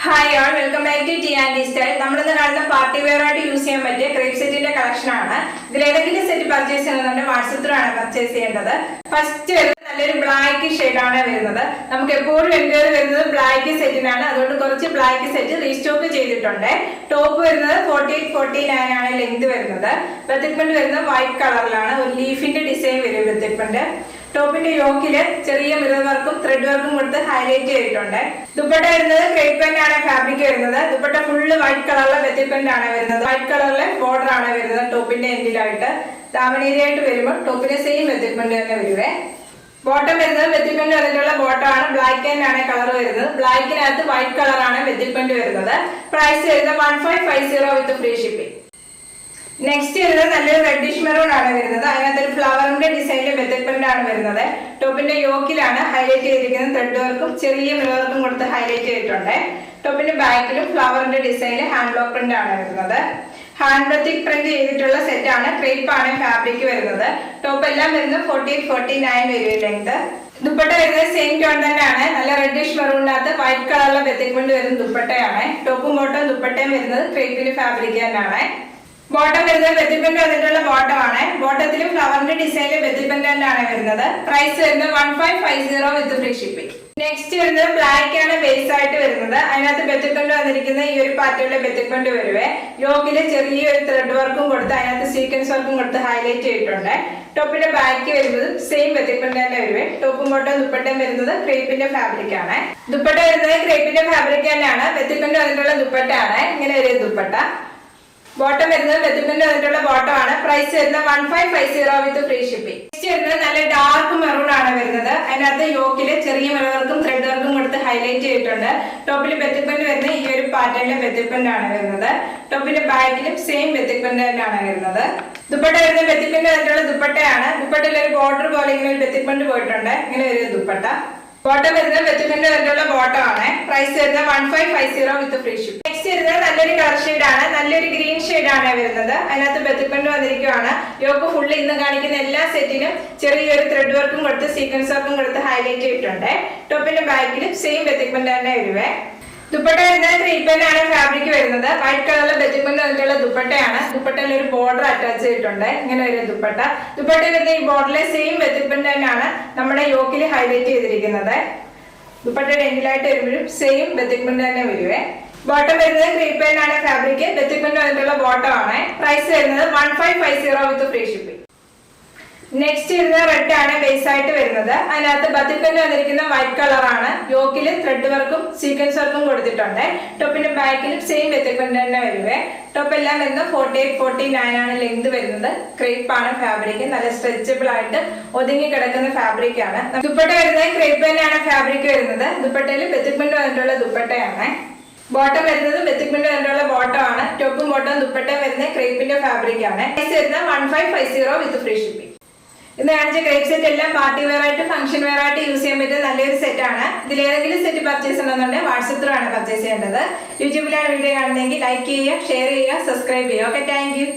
Hi all, welcome back to T and style. നമ്മളിന്ന് കാണുന്ന party wear ആയിട്ട് use ചെയ്യാൻ പറ്റിയ ക്രേപ്പ് സെറ്റിന്റെ കളക്ഷൻ ആണ്. ഇതിൽ ഏതെങ്കിലും സെറ്റ് പർച്ചേസ് ചെയ്യുന്നുണ്ട് വാട്സപ്പിലാണ് പർച്ചേസ് ചെയ്യേണ്ടത്. ഫസ്റ്റ് വരുന്നത് നല്ലൊരു ബ്ലാക്ക് ഷെയ്ഡ് ആണ് വരുന്നത്. നമുക്ക് എപ്പോഴും എൻക്വയറി വരുന്നത് ബ്ലാക്ക് സെറ്റിനാണ്. അതുകൊണ്ട് കുറച്ച് ബ്ലാക്ക് സെറ്റ് റീസ്റ്റോക്ക് ചെയ്തിട്ടുണ്ട്. ടോപ്പ് വരുന്നത് 48-49 ആണ് ലെങ്ത് വരുന്നത്. ബെത്തിക്മെന്റ് വരുന്നത് വൈറ്റ് കളറിലാണ്. ഒരു ലീഫിന്റെ ഡിസൈൻ വരും ബെത്തിക്മെന്റ്. ടോപ്പിന്റെ യോക്കില് ചെറിയ മിറർ വർക്കും ത്രെഡ് വർക്കും കൊടുത്ത് ഹൈലൈറ്റ് ചെയ്തിട്ടുണ്ട്. ദുപ്പട്ട വരുന്നത് ക്രേപ്പ് പെൻ ആണ് ഫാബ്രിക് വരുന്നത്. ദുപ്പട്ട ഫുള്ള് വൈറ്റ് കളറിലെ ബെത്തിക്മെന്റ് ആണ് വരുന്നത്. വൈറ്റ് കളറിലെ ബോർഡർ ആണ് വരുന്നത് ടോപ്പിന്റെ എൻഡിലായിട്ട്. ദാമനേരിയായിട്ട് വരുമ്പോൾ ടോപ്പിന്റെ സെയിം ബെത്തിക്മെന്റ് തന്നെ വരുവേ. ബോട്ടം വരുന്നത് ബെത്തിക്മെന്റ് വന്നിട്ടുള്ള ബോട്ടം ആണ്. ബ്ലാക്ക് ആൻഡ് ആണ് കളർ വരുന്നത്. ബ്ലാക്കിനകത്ത് വൈറ്റ് കളർ ആണ് ബെത്തിക്മെന്റ് വരുന്നത്. പ്രൈസ് വരുന്നത് 1550 വിത്ത് ഫ്രീ ഷിപ്പിംഗ്. നെക്സ്റ്റ് വരുന്നത് നല്ലൊരു റെഡിഷ് മെറൂൺ ആണ് വരുന്നത്. അതിനകത്ത് ഒരു ഫ്ലവറിന്റെ ഡിസൈനിലെ ബെത്തിക്മെന്റ് ആണ് വരുന്നത്. ടോപ്പിന്റെ യോക്കിലാണ് ഹൈലൈറ്റ് ചെയ്തിരിക്കുന്നത്. ത്രെഡ് വർക്കും ചെറിയ മിറർ വർക്കും കൊടുത്ത് ഹൈലൈറ്റ് ചെയ്തിട്ടുണ്ട്. ടോപ്പിന്റെ ബാക്കിലും ഫ്ലവറിന്റെ ഡിസൈനിൽ ഹാൻഡ് ബ്ലോക്ക് പ്രിന്റ് ആണ് വരുന്നത്. ഹാൻഡ് ബത്തിക് പ്രിന്റ് ചെയ്തിട്ടുള്ള സെറ്റ് ആണ്. ക്രേപ്പ് ആണ് ഫാബ്രിക് വരുന്നത്. ടോപ്പ് എല്ലാം വരുന്നത് 48-49 വരും ലെങ്ത്. ദുപ്പട്ട വരുന്നത് സെയിം ടോൺ തന്നെയാണ്. നല്ല റെഡിഷ് മെറൂണിനകത്ത് വൈറ്റ് കളറിലെ ബെത്തിക്മെന്റ് വരുന്ന ദുപ്പട്ടയാണ്. ടോപ്പും ബോട്ടവും ദുപ്പട്ടയും വരുന്നത് ക്രേപ്പിന് ഫാബ്രിക് തന്നെയാണ്. ബോട്ടം വരുന്നത് ബെത്തിക്മെന്റ് വന്നിട്ടുള്ള ബോട്ടം ആണ്. ബോട്ടത്തിലും ഫ്ലവറിന്റെ ഡിസൈനിൽ ബെത്തിക്മെന്റ് ആണ് വരുന്നത്. പ്രൈസ് വരുന്നത് 1550 വിത്ത് ഫ്രീ ഷിപ്പിംഗ്. നെക്സ്റ്റ് വരുന്നത് ബ്ലാക്ക് ആണ് ബേസ് ആയിട്ട് വരുന്നത്. അതിനകത്ത് ബെത്തിക്മെന്റ് വന്നിരിക്കുന്ന ഈ ഒരു പാറ്റേണിലെ ബെത്തിക്മെന്റ് വരുവേ. യോക്കില് ചെറിയൊരു ത്രെഡ് വർക്കും കൊടുത്ത് അതിനകത്ത് സീക്വൻസ് വർക്കും കൊടുത്ത് ഹൈലൈറ്റ് ചെയ്തിട്ടുണ്ട്. ടോപ്പിന്റെ ബാക്ക് വരുന്നത് സെയിം ബെത്തിക്മെന്റ് തന്നെ വരുവേ. ടോപ്പും ബോട്ടവും ദുപ്പട്ടയും വരുന്നത് ക്രേപ്പിന്റെ ഫാബ്രിക് ആണ്. ദുപ്പട്ട വരുന്നത് ക്രേപ്പിന്റെ ഫാബ്രിക് തന്നെയാണ്. ബെത്തിക്മെന്റ് വന്നിട്ടുള്ള ദുപ്പട്ട ആണ്. ഇങ്ങനെ ഒരു ദുപ്പട്ട. ബോട്ടം വരുന്നത് ബെത്തിക്മെന്റ് വന്നിട്ടുള്ള ബോട്ടം ആണ്. പ്രൈസ് വരുന്നത് 1550 വിത്ത് ഫ്രീ ഷിപ്പിംഗ്. നെക്സ്റ്റ് വരുന്നത് നല്ല ഡാർക്ക് മെറൂൺ ആണ് വരുന്നത്. അതിനകത്ത് യോക്കില് ചെറിയ മിറർ വർക്കും ത്രെഡ് വർക്കും കൊടുത്ത് ഹൈലൈറ്റ് ചെയ്തിട്ടുണ്ട്. ടോപ്പിൽ ബെത്തിക്മെന്റ് വരുന്നത് ഈ ഒരു പാറ്റേണിലെ ബെത്തിക്മെന്റ് ആണ് വരുന്നത്. ടോപ്പിന്റെ ബാക്കിലും സെയിം ബെത്തിക്മെന്റ് തന്നെയാണ് വരുന്നത്. ദുപ്പട്ട വരുന്നത് ബെത്തിക്മെന്റ് വന്നിട്ടുള്ള ദുപ്പട്ടയാണ്. ദുപ്പട്ടയിൽ ഒരു ബോർഡർ പോലെ ഇങ്ങനെ ഒരു ബെത്തിക്മെന്റ് പോയിട്ടുണ്ട്. ഇങ്ങനെ ഒരു ദുപ്പട്ട. ബോട്ടം വരുന്നത് ബെത്തിക്മെന്റ് വന്നിട്ടുള്ള ബോട്ടം ആണ്. പ്രൈസ് വരുന്നത് 1550 വിത്ത് ഫ്രീ ഷിപ്പിംഗ്. നെക്സ്റ്റ് വരുന്നത് നല്ലൊരു കളർ ഷെയ്ഡ് ആണ്. നല്ലൊരു ഗ്രീൻ ഷെയ്ഡ് ആണ് വരുന്നത്. അതിനകത്ത് ബെത്തിക്മെന്റ് വന്നിരിക്കുകയാണ്. യോക്ക് ഫുള്ള് ഇന്ന് കാണിക്കുന്ന എല്ലാ സെറ്റിനും ചെറിയൊരു ത്രെഡ് വർക്കും കൊടുത്ത് സീക്വൻസ് വർക്കും കൊടുത്ത് ഹൈലൈറ്റ് ചെയ്തിട്ടുണ്ട്. ടോപ്പിന്റെ ബാക്കിലും സെയിം ബെത്തിക്മെന്റ് തന്നെ വരുവേ. ദുപ്പട്ട വരുന്നത് ക്രേപ്പ് പെൻ ആണ് ഫാബ്രിക് വരുന്നത്. വൈറ്റ് കളറിലെ ബെത്തിക്മെന്റ് വന്നിട്ടുള്ള ദുപ്പട്ടയാണ്. ദുപ്പട്ടയിൽ ഒരു ബോർഡർ അറ്റാച്ച് ചെയ്തിട്ടുണ്ട്. ഇങ്ങനെ ഒരു ദുപ്പട്ട. ദുപ്പട്ടയിൽ വരുന്ന ഈ ബോർഡറിലെ സെയിം ബെത്തിക്മെന്റ് തന്നെയാണ് നമ്മുടെ യോക്കിൽ ഹൈലൈറ്റ് ചെയ്തിരിക്കുന്നത്. ദുപ്പട്ടയുടെ എൻഡിലായിട്ട് വരുമ്പോഴും സെയിം ബെത്തിക്മെന്റ് തന്നെ വരുവേ. ബോട്ടം വരുന്നത് ക്രേപ്പ് പെൻ ആണ് ഫാബ്രിക്. ബെത്തിക്മെന്റ് വന്നിട്ടുള്ള ബോട്ടം ആണ്. പ്രൈസ് വരുന്നത് 1550 വിത്ത് ഫ്രീ ഷിപ്പിംഗ്. നെക്സ്റ്റ് വരുന്നത് റെഡ് ആണ് ബേസ് ആയിട്ട് വരുന്നത്. അതിനകത്ത് ബത്തിക്മെന്റ് വന്നിരിക്കുന്ന വൈറ്റ് കളർ ആണ്. യോക്കില് ത്രെഡ് വർക്കും സീക്വൻസ് വർക്കും കൊടുത്തിട്ടുണ്ട്. ടോപ്പിന്റെ ബാക്കിലും സെയിം ബത്തിക്മെന്റ് തന്നെ വരുവേ. ടോപ്പ് എല്ലാം വരുന്നത് 48-49 ആണ് ലെങ്ത് വരുന്നത്. ക്രേപ്പ് ആണ് ഫാബ്രിക്. നല്ല സ്ട്രെച്ചബിൾ ആയിട്ട് ഒതുങ്ങി കിടക്കുന്ന ഫാബ്രിക് ആണ്. ദുപ്പട്ട വരുന്നത് ക്രേപ്പ് പെൻ ആണ് ഫാബ്രിക് വരുന്നത്. ദുപ്പട്ടയിൽ ബത്തിക്മെന്റ് വന്നിട്ടുള്ള ദുപ്പട്ടയാണ്. ബോട്ടം വരുന്നത് ബെത്തിക്മെന്റ് വന്നിട്ടുള്ള ബോട്ടം ആണ്. ടോപ്പും ബോട്ടവും ദുപ്പട്ടയും വരുന്നത് ക്രേപ്പിന്റെ ഫാബ്രിക് ആണ്. പ്രൈസ് വരുന്നത് 1550 വിത്ത് ഫ്രീ ഷിപ്പിംഗ്. ഇന്ന് കാണിച്ച ക്രേപ്പ് സെറ്റ് എല്ലാം പാർട്ടി വെയർ ആയിട്ട് ഫംഗ്ഷൻ വെയർ ആയിട്ട് യൂസ് ചെയ്യാൻ പറ്റിയ നല്ലൊരു സെറ്റ് ആണ്. ഇതിൽ ഏതെങ്കിലും സെറ്റ് പർച്ചേസ് ചെയ്യണമെന്നുണ്ടെങ്കിൽ വാട്സപ്പിലാണ് പർച്ചേസ് ചെയ്യേണ്ടത്. യൂട്യൂബിലാണ് വീഡിയോ കാണുന്നതെങ്കിൽ ലൈക്ക് ചെയ്യുക, ഷെയർ ചെയ്യുക, സബ്സ്ക്രൈബ് ചെയ്യുക. Okay, thank you.